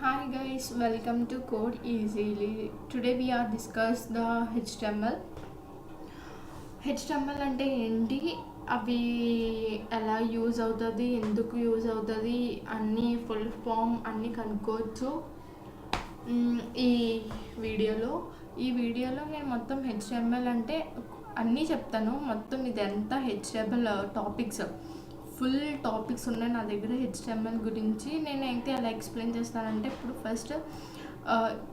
Hi guys, welcome to Code Easily. Today we are discuss the HTML. HTML అంటే ఏంటి, అవి ఎలా use అవుతుంది, ఎందుకు యూజ్ అవుతుంది, అన్నీ ఫుల్ ఫామ్ అన్నీ కనుక్కోవచ్చు ఈ వీడియోలో. నేను మొత్తం HTML అంటే అన్నీ చెప్తాను. మొత్తం ఇదంతా HTML టాపిక్స్, ఫుల్ టాపిక్స్ ఉన్నాయి నా దగ్గర HTML గురించి. నేనైతే ఎలా ఎక్స్ప్లెయిన్ చేస్తానంటే, ఇప్పుడు ఫస్ట్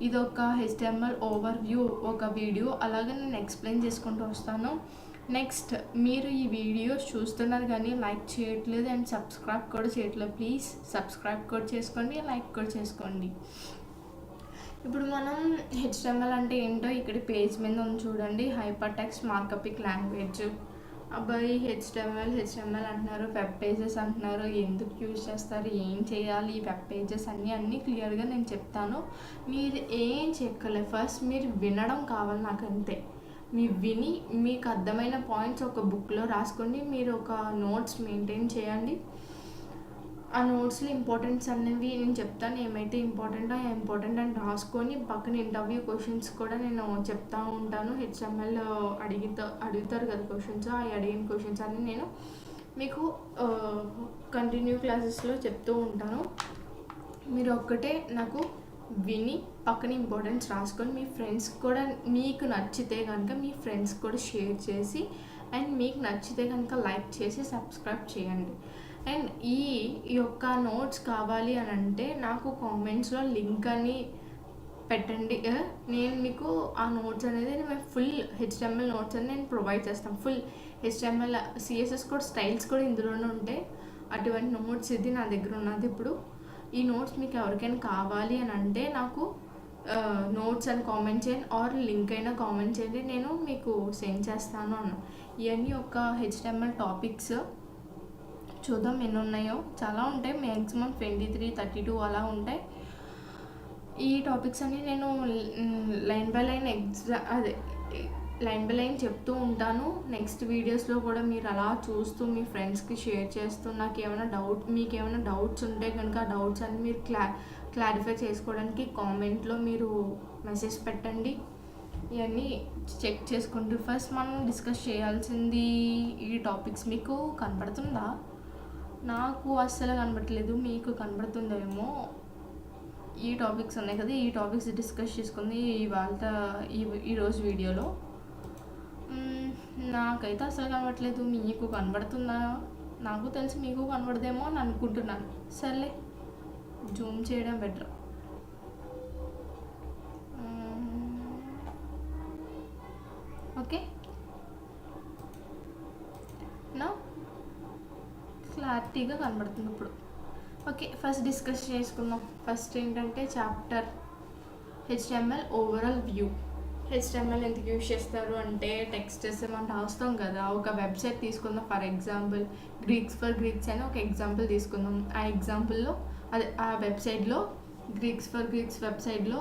ఇదొక HTML ఓవర్ వ్యూ ఒక వీడియో, అలాగే నేను ఎక్స్ప్లెయిన్ చేసుకుంటూ వస్తాను. నెక్స్ట్, మీరు ఈ వీడియోస్ చూస్తున్నారు కానీ లైక్ చేయట్లేదు అండ్ సబ్స్క్రైబ్ కూడా చేయట్లేదు. ప్లీజ్ సబ్స్క్రైబ్ కూడా చేసుకోండి, లైక్ కూడా చేసుకోండి. ఇప్పుడు మనం HTML అంటే ఏంటో ఇక్కడ పేజ్ మీద ఉంది చూడండి, హైపర్ టెక్స్ట్ మార్కప్ లాంగ్వేజ్. అబ్బాయి హెచ్టిఎంఎల్ అంటున్నారు, వెబ్ పేజెస్ అంటున్నారు, ఎందుకు యూజ్ చేస్తారు, ఏం చేయాలి ఈ వెబ్ పేజెస్ అన్నీ క్లియర్గా నేను చెప్తాను. మీరు ఏం చెక్కలే, ఫస్ట్ మీరు వినడం కావాలి నాకు, అంతే. మీరు విని మీకు అర్థమైన పాయింట్స్ ఒక బుక్లో రాసుకోండి, మీరు ఒక నోట్స్ మెయింటైన్ చేయండి. ఆ నోట్స్లో ఇంపార్టెంట్స్ అనేవి నేను చెప్తాను, ఏమైతే ఇంపార్టెంట్ అని రాసుకొని పక్కన ఇంటర్వ్యూ క్వశ్చన్స్ కూడా నేను చెప్తూ ఉంటాను. HTML అడుగుతారు కదా క్వశ్చన్స్, ఆ అడిగిన క్వశ్చన్స్ అన్నీ నేను మీకు కంటిన్యూ క్లాసెస్లో చెప్తూ ఉంటాను. మీరు ఒక్కటే నాకు విని పక్కన ఇంపార్టెన్స్ రాసుకొని మీ ఫ్రెండ్స్ కూడా, మీకు నచ్చితే కనుక మీ ఫ్రెండ్స్ కూడా షేర్ చేసి, అండ్ మీకు నచ్చితే కనుక లైక్ చేసి సబ్స్క్రైబ్ చేయండి. అండ్ ఈ యొక్క నోట్స్ కావాలి అని అంటే నాకు కామెంట్స్లో లింక్ అని పెట్టండి. నేను మీకు ఆ నోట్స్ అనేది మేము ఫుల్ HTML నోట్స్ అని నేను ప్రొవైడ్ చేస్తాను. ఫుల్ HTML CSS కూడా స్టైల్స్ కూడా ఇందులోనే ఉంటాయి. అటువంటి నోట్స్ ఇది నా దగ్గర ఉన్నది. ఇప్పుడు ఈ నోట్స్ మీకు ఎవరికైనా కావాలి అని అంటే నాకు నోట్స్ అని కామెంట్ చేయండి, ఆర్ లింక్ అయినా కామెంట్ చేయండి, నేను మీకు సెండ్ చేస్తాను అన్న. ఇవన్నీ ఒక HTML టాపిక్స్. చూద్దాం ఎన్ని ఉన్నాయో, చాలా ఉంటాయి, మ్యాక్సిమం 23, 32 అలా ఉంటాయి. ఈ టాపిక్స్ అన్ని నేను లైన్ బై లైన్ చెప్తూ ఉంటాను. నెక్స్ట్ వీడియోస్లో కూడా మీరు అలా చూస్తూ మీ ఫ్రెండ్స్కి షేర్ చేస్తూ, మీకు ఏమైనా డౌట్స్ ఉంటే కనుక ఆ డౌట్స్ అన్ని మీరు క్లారిఫై చేసుకోవడానికి కామెంట్లో మీరు మెసేజ్ పెట్టండి. ఇవన్నీ చెక్ చేసుకుంటూ ఫస్ట్ మనం డిస్కస్ చేయాల్సింది ఈ టాపిక్స్. మీకు కనపడుతుందా? నాకు అస్సలు కనబడట్లేదు, మీకు కనబడుతుందేమో. ఈ టాపిక్స్ ఉన్నాయి కదా, ఈ టాపిక్స్ డిస్కస్ చేసుకుంది ఈరోజు వీడియోలో. నాకైతే అసలు కనబడట్లేదు, మీకు కనబడుతుందా? నాకు తెలిసి మీకు కనబడదేమో అని అనుకుంటున్నాను. సర్లే, జూమ్ చేయడం బెటర్. ఓకే, నా క్లారిటీగా కనబడుతుంది ఇప్పుడు. ఓకే, ఫస్ట్ డిస్కస్ చేసుకుందాం. ఫస్ట్ ఏంటంటే chapter HTML overall view. HTML ఎందుకు యూజ్ చేస్తారు అంటే, టెక్స్ట్స్ మనం రాస్తాం కదా. ఒక వెబ్సైట్ తీసుకుందాం, for example Greeks for Greeks అని ఒక ఎగ్జాంపుల్ తీసుకుందాం. ఆ ఎగ్జాంపుల్లో ఆ వెబ్సైట్లో గ్రీక్స్ ఫర్ గ్రీక్స్ వెబ్సైట్లో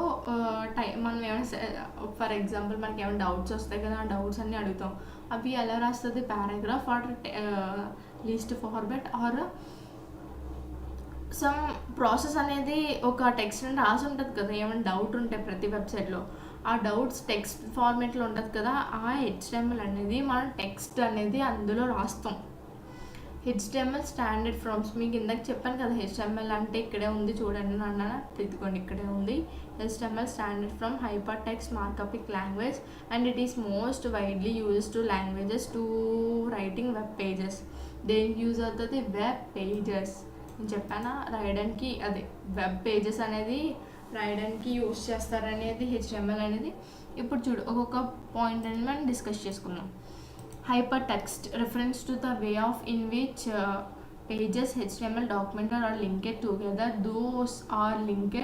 మనం ఏమైనా, ఫర్ ఎగ్జాంపుల్ మనకి ఏమైనా డౌట్స్ వస్తాయి కదా, ఆ డౌట్స్ అన్నీ అడుగుతాం. అవి ఎలా రాస్తుంది, paragraph or least format or some process అనేది ఒక టెక్స్ట్ అని రాసి ఉంటుంది కదా. ఏమైనా డౌట్ ఉంటే ప్రతి వెబ్సైట్లో ఆ డౌట్స్ టెక్స్ట్ ఫార్మాట్లో ఉంటుంది కదా. ఆ HTML అనేది మనం టెక్స్ట్ అనేది అందులో రాస్తాం. HTML స్టాండర్డ్ ఫార్మ్స్, మీకు ఇందాక చెప్పాను కదా HTML అంటే ఇక్కడే ఉంది చూడండి నాన్న, ఇదిగోండి ఇక్కడే ఉంది. HTML standard from hyper text markup language and it is most widely used to languages to writing web pages. దేనికి యూజ్ అవుతుంది? Web pages. నేను చెప్పానా రాయడానికి, అదే వెబ్ పేజెస్ అనేది రాయడానికి యూజ్ చేస్తారనేది HTML అనేది. ఇప్పుడు చూడు, ఒక్కొక్క పాయింట్ అనేది మనం డిస్కస్ చేసుకుందాం. Hypertext refers to the way of in which pages HTML document are linked together. Those are linked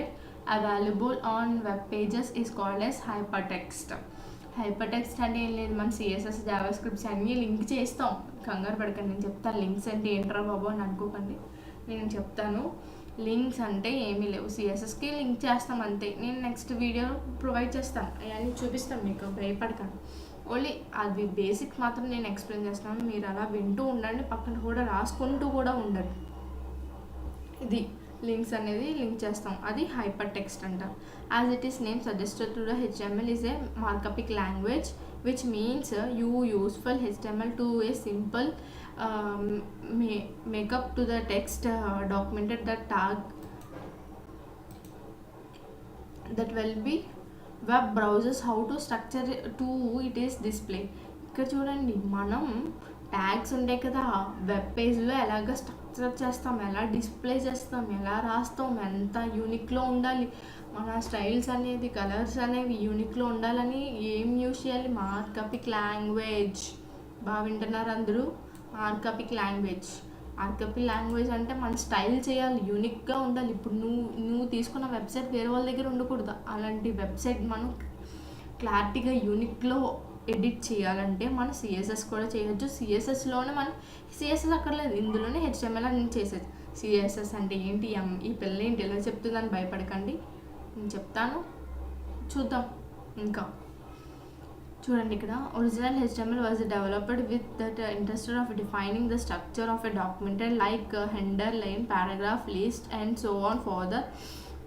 available on web pages is called as hypertext. Hypertext అంటే ఏం లేదు, మన CSS జావాస్క్రిప్ట్స్ అన్నీ లింక్ చేస్తాం. కంగారు పడకండి, నేను చెప్తాను. లింక్స్ అంటే ఏంట్రా బాబు అని అనుకోకండి, నేను చెప్తాను. లింక్స్ అంటే ఏమీ లేవు, CSSకి లింక్ చేస్తాం అంతే. నేను నెక్స్ట్ వీడియో ప్రొవైడ్ చేస్తాను, అవన్నీ చూపిస్తాను, మీకు భయపడకండి. ఓన్లీ అది బేసిక్ మాత్రం నేను ఎక్స్ప్లెయిన్ చేస్తున్నాను, మీరు అలా వింటూ ఉండండి, పక్కన కూడా రాసుకుంటూ కూడా ఉండండి. ఇది లింక్స్ అనేది లింక్ చేస్తాం, అది హైపర్ టెక్స్ట్ అంటాం. As it is name suggested to the HTML is a markup language which means you useful HTML to a simple makeup to the text documented the tag that will be web browsers how to structure to it is display. ఇక్కడ చూడండి, మనం tags ఉంటాయి కదా, web పేజ్లో ఎలాగ structure చేస్తాం, ఎలా display చేస్తాం, ఎలా రాస్తాం, ఎంత యూనిక్లో ఉండాలి, మన స్టైల్స్ అనేది, కలర్స్ అనేవి యూనిక్లో ఉండాలని ఏం యూజ్ చేయాలి, మార్కపిక్ లాంగ్వేజ్. బాగా వింటున్నారు అందరూ? మార్కపిక్ లాంగ్వేజ్. మార్కపిక్ లాంగ్వేజ్ అంటే మన స్టైల్ చేయాలి, యూనిక్గా ఉండాలి. ఇప్పుడు నువ్వు తీసుకున్న వెబ్సైట్ వేరే వాళ్ళ దగ్గర ఉండకూడదు. అలాంటి వెబ్సైట్ మనం క్లారిటీగా యూనిక్లో ఎడిట్ చేయాలంటే మనం CSS కూడా చేయొచ్చు. CSSలోనే మనం CSS అక్కర్లేదు, ఇందులోనే HTML అని చేసేది. CSS అంటే ఏంటి, ఈ పిల్ల ఏంటి ఎలా చెప్తుందని భయపడకండి, నేను చెప్తాను, చూద్దాం. ఇంకా చూడండి, ఇక్కడ original HTML was developed with that interest of defining the structure of a document like header, line, paragraph, list and so on further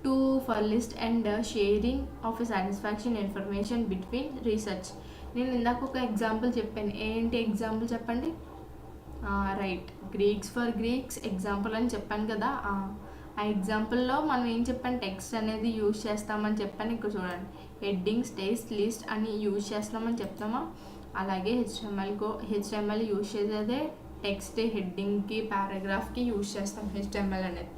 to for list and sharing of a satisfaction information between research. నేను ఇందాక ఒక example చెప్పాను, ఏంటి example చెప్పండి? Right, Greeks for Greeks example అని చెప్పాను కదా. ఆ ఎగ్జాంపుల్లో మనం ఏం చెప్పాను, టెక్స్ట్ అనేది యూజ్ చేస్తామని చెప్పాను. ఇక్కడ చూడండి, హెడ్డింగ్స్, టెక్స్ట్, లిస్ట్ అని యూజ్ చేస్తామని చెప్తామా, అలాగే HTML యూజ్ చేసేదే టెక్స్ట్, హెడ్డింగ్కి, పారాగ్రాఫ్కి యూజ్ చేస్తాం HTML అనేది.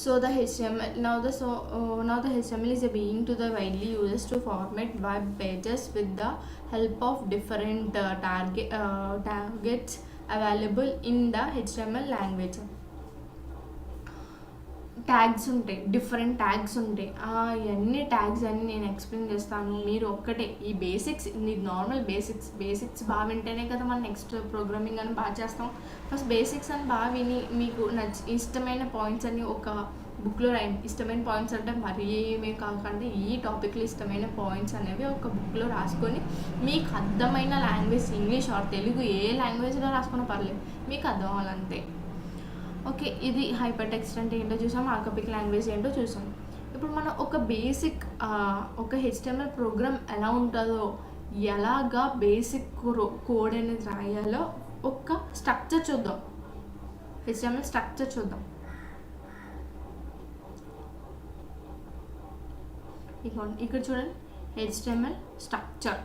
So the HTML now the HTML is being to the widely used to format web pages with the help of different targets available in the HTML language. Tags ఉంటాయి, different tags ఉంటాయి. అన్ని tags అన్ని నేను explain చేస్తాను. మీరు ఒక్కటే ఈ basics, ఇది నార్మల్ బేసిక్స్ బాగా వింటేనే కదా మనం నెక్స్ట్ ప్రోగ్రామింగ్ అని బాగా చేస్తాం. ఫస్ట్ బేసిక్స్ అని బాగా విని మీకు ఇష్టమైన పాయింట్స్ అన్ని ఒక బుక్లో రాయండి. ఇష్టమైన పాయింట్స్ అంటే మరీ ఏమీ కాకుండా ఈ టాపిక్లో ఇష్టమైన పాయింట్స్ అనేవి ఒక బుక్లో రాసుకొని మీకు అర్థమైన లాంగ్వేజ్, ఇంగ్లీష్ ఆర్ తెలుగు ఏ లాంగ్వేజ్లో రాసుకున్నా పర్లేదు, మీకు అర్థం అవ్వాలంతే. ఓకే, ఇది హైపర్ టెక్స్ట్ అంటే ఏంటో చూసాం, మార్కపిక్ లాంగ్వేజ్ ఏంటో చూసాం. ఇప్పుడు మనం ఒక బేసిక్ ఒక HTML ప్రోగ్రామ్ ఎలా ఉంటుందో, ఎలాగా బేసిక్ కోడ్ అనేది రాయాలో ఒక స్ట్రక్చర్ చూద్దాం. HTML స్ట్రక్చర్ చూద్దాం. ఇక్కడ చూడండి, HTML structure.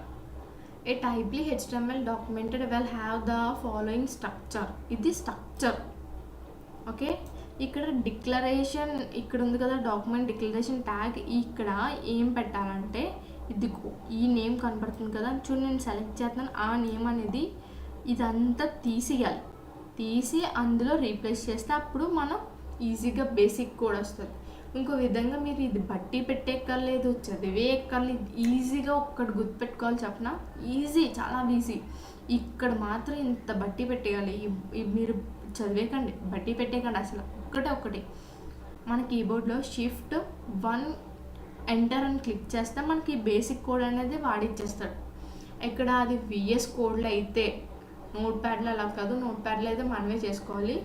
A typically HTML documented will have the following structure. ఇది స్ట్రక్చర్. ఓకే, ఇక్కడ డిక్లరేషన్ ఇక్కడ ఉంది కదా, డాక్యుమెంట్ డిక్లరేషన్ ట్యాగ్. ఇక్కడ ఏం పెట్టాలంటే, ఇది ఈ నేమ్ కనపడుతుంది కదా, చూడండి నేను సెలెక్ట్ చేస్తున్నాను. ఆ నేమ్ అనేది ఇదంతా తీసేయాలి, తీసి అందులో రీప్లేస్ చేస్తే అప్పుడు మనం ఈజీగా బేసిక్ కోడ్ వస్తుంది. ఇంకో విధంగా మీరు ఇది బట్టి పెట్టేక్కర్లేదు, చదివే ఎక్కర్లేదు, ఈజీగా ఒక్కటి గుర్తుపెట్టుకోవాలి చెప్పనా, ఈజీ, చాలా ఈజీ. ఇక్కడ మాత్రం ఇంత బట్టి పెట్టేయాలి. మీరు చదివేకండి, బట్టి పెట్టేకండి, అసలు ఒక్కటే. మన కీబోర్డ్లో Shift+1 ఎంటర్ అని క్లిక్ చేస్తే మనకి బేసిక్ కోడ్ అనేది వాడిచ్చేస్తాడు. ఇక్కడ అది VS కోడ్లో అయితే, నోట్ ప్యాడ్లో అలా కాదు, నోట్ ప్యాడ్లో అయితే మనమే చేసుకోవాలి.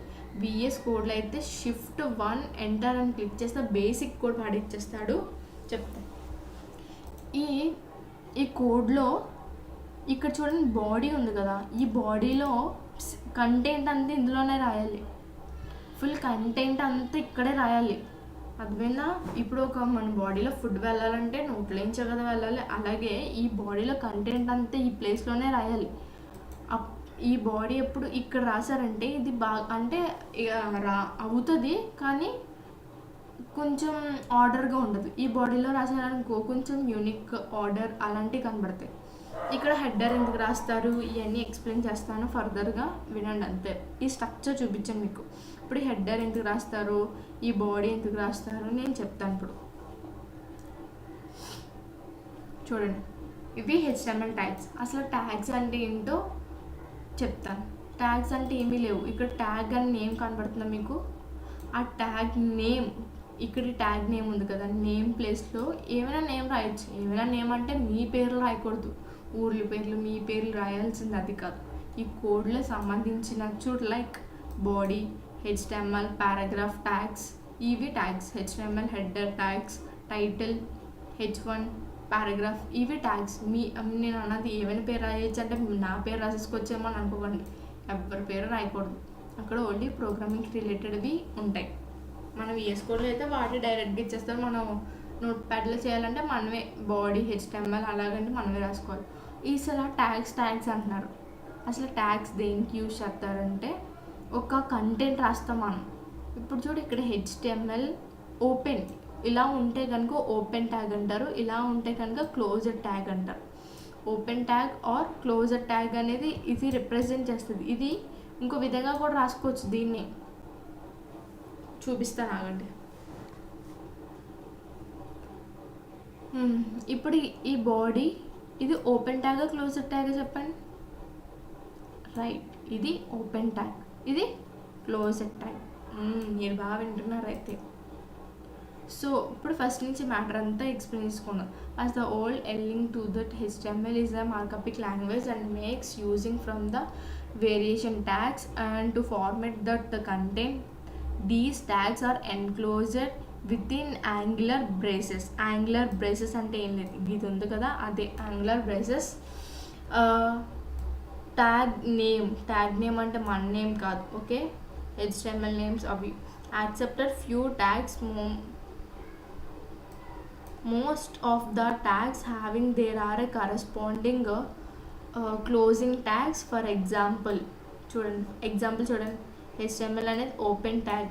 VS కోడ్లో అయితే Shift+1 ఎంటర్ అని క్లిక్ చేస్తే బేసిక్ కోడ్ వాడిచ్చేస్తాడు. చెప్తా, ఈ కోడ్లో ఇక్కడ చూడండి బాడీ ఉంది కదా, ఈ బాడీలో కంటెంట్ అంతా ఇందులోనే రాయాలి. ఫుల్ కంటెంట్ అంతా ఇక్కడే రాయాలి, అర్థమైందా? ఇప్పుడు మన బాడీలో ఫుడ్ వెళ్ళాలంటే నోట్లోంచే కదా వెళ్ళాలి, అలాగే ఈ బాడీలో కంటెంట్ అంతా ఈ ప్లేస్లోనే రాయాలి. ఈ బాడీ ఎప్పుడు ఇక్కడ రాశారంటే ఇది బాగా అంటే అవుతుంది, కానీ కొంచెం ఆర్డర్గా ఉండదు. ఈ బాడీలో రాశారనుకో కొంచెం యూనిక్ ఆర్డర్ అలాంటివి కనబడతాయి. ఇక్కడ హెడర్ ఎందుకు రాస్తారు ఇవన్నీ ఎక్స్ప్లెయిన్ చేస్తాను, ఫర్దర్గా వినండి అంతే. ఈ స్ట్రక్చర్ చూపించాను మీకు. ఇప్పుడు హెడర్ ఎందుకు రాస్తారు, ఈ బాడీ ఎందుకు రాస్తారు నేను చెప్తాను. ఇప్పుడు చూడండి, ఇవి HTML ట్యాగ్స్. అసలు ట్యాగ్స్ అంటే ఏంటో చెప్తాను. ట్యాగ్స్ అంటే ఏమీ లేవు. ఇక్కడ ట్యాగ్ అని నేమ్ కనబడుతుందా మీకు? ఆ ట్యాగ్ నేమ్, ఇక్కడ ట్యాగ్ నేమ్ ఉంది కదా, నేమ్ ప్లేస్లో ఏమైనా నేమ్ రాయొచ్చు. ఏమైనా నేమ్ అంటే మీ పేర్లు రాయకూడదు, ఊర్ల పేర్లు, మీ పేర్లు రాయాల్సింది అది కాదు. ఈ కోడ్లో సంబంధించిన చూడు, like body, HTML, paragraph tags, ఇవి tags. HTML header tags, title, H1 paragraph, ఇవి ట్యాగ్స్. నేను అన్నది ఏమైనా పేరు రాయొచ్చు అంటే నా పేరు రాసేసుకొచ్చేమో అని అనుకోకండి, ఎవరి పేరు రాయకూడదు. అక్కడ ఓన్లీ ప్రోగ్రామింగ్కి రిలేటెడ్వి ఉంటాయి. మనం VS కోడ్లో అయితే వాటి డైరెక్ట్గా ఇచ్చేస్తారు. మనం నోట్ ప్యాడ్లో చేయాలంటే మనమే బాడీ HTML అలాగంటే మనమే రాసుకోవాలి. ఈసారి ట్యాగ్స్ అంటున్నారు. అసలు ట్యాగ్స్ దేనికి యూజ్ చేస్తారంటే ఒక కంటెంట్ రాస్తాం మనం. ఇప్పుడు చూడు ఇక్కడ HTML ఓపెన్ ఇలా ఉంటే కనుక ఓపెన్ ట్యాగ్ అంటారు, ఇలా ఉంటే కనుక క్లోజ్డ్ ట్యాగ్ అంటారు. Open tag are closed tag అనేది ఇది రిప్రజెంట్ చేస్తుంది. ఇది ఇంకో విధంగా కూడా రాసుకోవచ్చు. దీన్ని చూపిస్తాను ఆగండి. ఇప్పుడు ఈ బాడీ ఇది ఓపెన్ ట్యాగా క్లోజ్డ్ ట్యాగా చెప్పండి. రైట్, ఇది ఓపెన్ ట్యాగ్, ఇది క్లోజ్డ్ ట్యాగ్. మీరు బాగా వింటున్నారు అయితే. సో ఇప్పుడు ఫస్ట్ నుంచి మ్యాటర్ అంతా ఎక్స్ప్లెయిన్ చేసుకున్నాం. As the old ఎల్లింగ్ to that HTML is a markup language and makes using from the variation tags and to format that content. These tags are enclosed within angular braces. Angular braces అంటే ఏం లేదు, ఇది ఉంది కదా అదే angular braces. Tag name అంటే మన name కాదు, ఓకే. HTML నేమ్స్ అవి. Accepted few tags, most of the tags having there are a corresponding closing tags. For example చూడండి, HTML అనేది ఓపెన్ ట్యాగ్,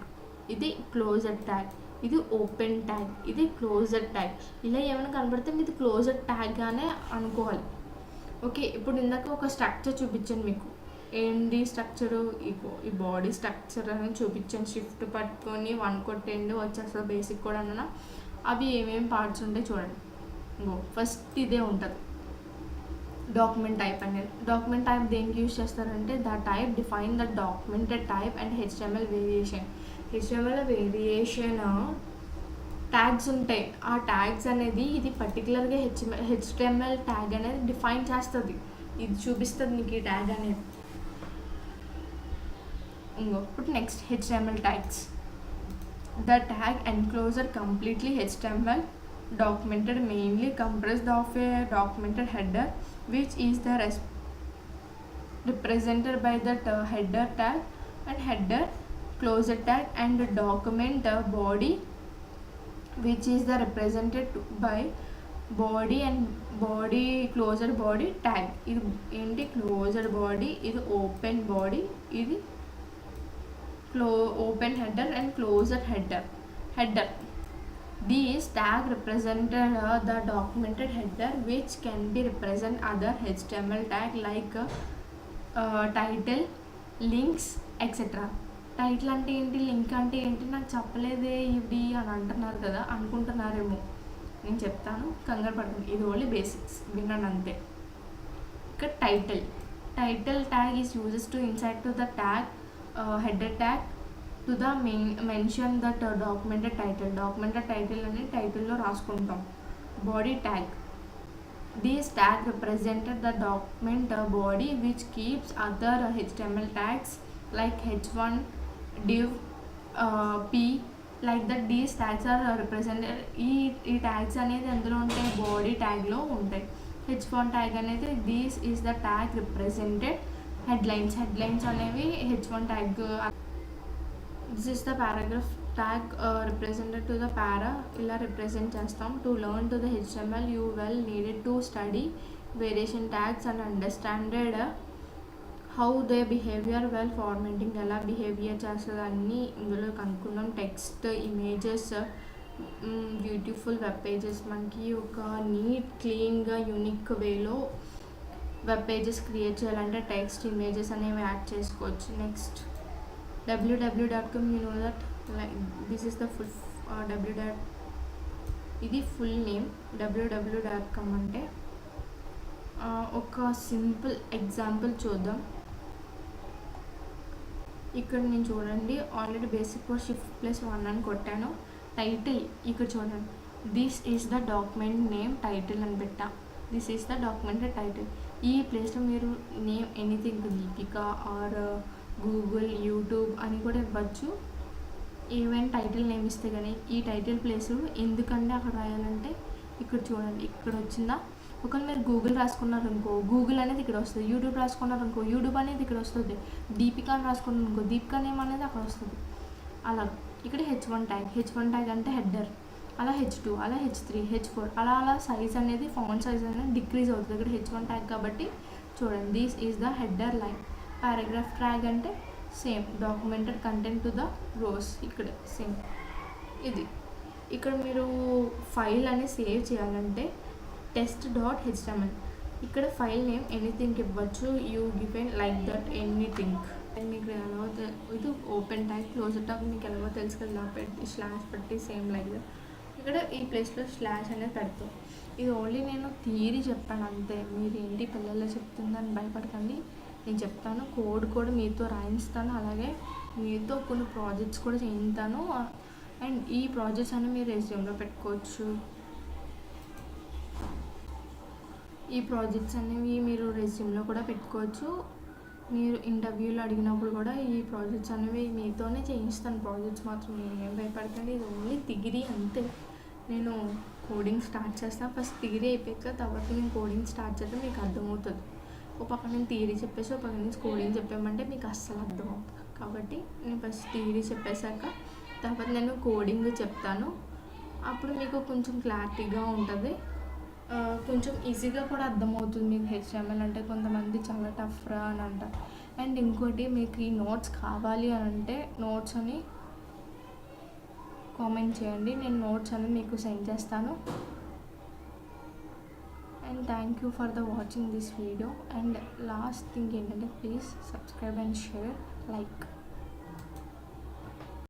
ఇది క్లోజ్డ్ ట్యాగ్, ఇది ఓపెన్ ట్యాగ్, ఇది closed tag. ఇలా ఏమైనా కనబడితే ఇది క్లోజ్డ్ ట్యాగ్గానే అనుకోవాలి, ఓకే. ఇప్పుడు ఇందాక ఒక స్ట్రక్చర్ చూపించాను మీకు. ఏంటి స్ట్రక్చరు? ఈ బాడీ స్ట్రక్చర్ అని చూపించాను. షిఫ్ట్ పట్టుకొని 1 కొట్టండి వచ్చేస్తుంది బేసిక్ కూడా అన్న. అవి ఏమేమి పార్ట్స్ ఉంటాయి చూడండి. ఫస్ట్ ఇదే ఉంటుంది డాక్యుమెంట్ టైప్ అనేది. డాక్యుమెంట్ టైప్ దేనికి యూజ్ చేస్తారంటే the type define the documented type and HTML variation. HTML variation tags ఉంటాయి. ఆ ట్యాగ్స్ అనేది ఇది పర్టికులర్గా HTML ట్యాగ్ అనేది డిఫైన్ చేస్తుంది. ఇది చూపిస్తుంది మీకు ఈ ట్యాగ్ అనేది. ఇప్పుడు next HTML tags. The tag enclosure completely HTML documented mainly comprised of a documented header which is the represented by that header tag and header closed tag and document body which is the represented by body and body closed body tag. ఇది ఏంటి? closed body, ఇది open body, ఇది open header and closed header. These tag represented the documented header which can be represent other HTML tag like title, links, etc. Title అంటే ఏంటి, link అంటే ఏంటి నాకు చెప్పలేదే ఇవి అని అంటున్నారు కదా, అనుకుంటున్నారేమో. నేను చెప్తాను, కంగారు పడుతుంది. ఇది ఓన్లీ బేసిక్స్ విన్నాను అంతే. ఇక్కడ title tag is uses to inside to the tag header tag to the mention that documented title అని టైటిల్లో రాసుకుంటాం. Body tag, these tag represented the document body which keeps other HTML tags like h1 div p like that. These tags are represented. ఈ tags అనేది ఎందులో ఉంటాయి? Body ట్యాగ్లో ఉంటాయి. h1 tag అనేది this is the tag represented headlines అనేవి h1 tag. This is the paragraph tag represented to the para. ఇలా represent చేస్తాం. To learn to the HTML you well needed to study variation tags and understanded how they behaviour well formatting. ఎలా behaviour చేస్తుంది అన్నీ ఇందులో కనుక్కున్నాం. Text, images, beautiful web pages. మనకి ఒక neat, క్లీన్గా, యూనిక్ వేలో వెబ్ పేజెస్ క్రియేట్ చేయాలంటే టెక్స్ట్, ఇమేజెస్ అనేవి యాడ్ చేసుకోవచ్చు. Next www.com, you know that this is the full ఇది ఫుల్ నేమ్. www.com అంటే ఒక సింపుల్ ఎగ్జాంపుల్ చూద్దాం. ఇక్కడ నేను చూడండి ఆల్రెడీ బేసిక్ కోడ్ shift+1 అని కొట్టాను. టైటిల్ ఇక్కడ చూడండి, this is the document name title అని పెట్టా. This is the documented title. ఈ ప్లేస్లో మీరు name anything, Deepika are Google, YouTube అని కూడా ఇవ్వచ్చు. ఏవైనా టైటిల్ నేమ్ ఇస్తే కానీ ఈ టైటిల్ ప్లేస్ ఎందుకంటే అక్కడ రాయాలంటే ఇక్కడ చూడండి, ఇక్కడ వచ్చిందా. ఒకవేళ మీరు గూగుల్ రాసుకున్నారనుకో గూగుల్ అనేది ఇక్కడ వస్తుంది, యూట్యూబ్ రాసుకున్నారనుకో యూట్యూబ్ అనేది ఇక్కడ వస్తుంది, దీపిక అని రాసుకున్నారనుకో దీపిక నేమ్ అనేది అక్కడ వస్తుంది. అలా ఇక్కడ H1 ట్యాగ్, H1 ట్యాగ్ అంటే హెడర్, అలా H2, అలా H3, H4 అలా అలా సైజ్ అనేది ఫాంట్ సైజ్ అనేది డిక్రీజ్ అవుతుంది. ఇక్కడ H1 ట్యాగ్ కాబట్టి చూడండి, this is the header line. Paragraph tag అంటే same, documented content to the rows, ఇక్కడ సేమ్. ఇది ఇక్కడ మీరు ఫైల్ అనేది సేవ్ చేయాలంటే test.html, ఇక్కడ ఫైల్ నేమ్ ఎనీథింగ్ ఇవ్వచ్చు, you given like that anything. And మీకు ఎలాగో ఇది ఓపెన్ ట్యాగ్, క్లోజ్ ట్యాగ్ మీకు ఎలాగో తెలుసు కదా, పెట్టి స్లాష్ పెట్టి సేమ్ లైక్ దట్. ఇక్కడ ఈ ప్లేస్లో స్లాష్ అనేది పెడతాం. ఇది ఓన్లీ నేను థియరీ చెప్పాను అంతే, మీరు ఏంటి పిల్లల్లో చెప్తుందని భయపడకండి. నేను చెప్తాను, కోడ్ కూడా మీతో రాయిస్తాను, అలాగే మీతో కొన్ని ప్రాజెక్ట్స్ కూడా చేయిస్తాను. అండ్ ఈ ప్రాజెక్ట్స్ అన్నీ మీరు రెజ్యూమ్లో పెట్టుకోవచ్చు. ఈ ప్రాజెక్ట్స్ అనేవి మీరు రెజ్యూమ్లో కూడా పెట్టుకోవచ్చు. మీరు ఇంటర్వ్యూలో అడిగినప్పుడు కూడా ఈ ప్రాజెక్ట్స్ అనేవి మీతోనే చేయిస్తాను. ప్రాజెక్ట్స్ మాత్రం ఏం భయపడకండి, ఇది ఓన్లీ థియరీ అంతే. నేను కోడింగ్ స్టార్ట్ చేస్తాను, ఫస్ట్ థియరీ అయిపోయాక తర్వాత నేను కోడింగ్ స్టార్ట్ చేస్తే మీకు అర్థమవుతుంది. ఒక పక్క నేను థియరీ చెప్పేసి ఒక పక్క నుంచి కోడింగ్ చెప్పామంటే మీకు అస్సలు అర్థమవుతుంది. కాబట్టి నేను ఫస్ట్ థియరీ చెప్పేశాక తర్వాత నేను కోడింగ్ చెప్తాను, అప్పుడు మీకు కొంచెం క్లారిటీగా ఉంటుంది, కొంచెం ఈజీగా కూడా అర్థమవుతుంది మీకు. HTML అంటే కొంతమంది చాలా టఫ్ రా అని అంటారు. అండ్ ఇంకోటి, మీకు ఈ నోట్స్ కావాలి అని అంటే నోట్స్ అని కామెంట్ చేయండి, నేను నోట్స్ అని మీకు సెండ్ చేస్తాను. And thank you for the watching this video. And last thing ఏంటంటే please subscribe and share, like.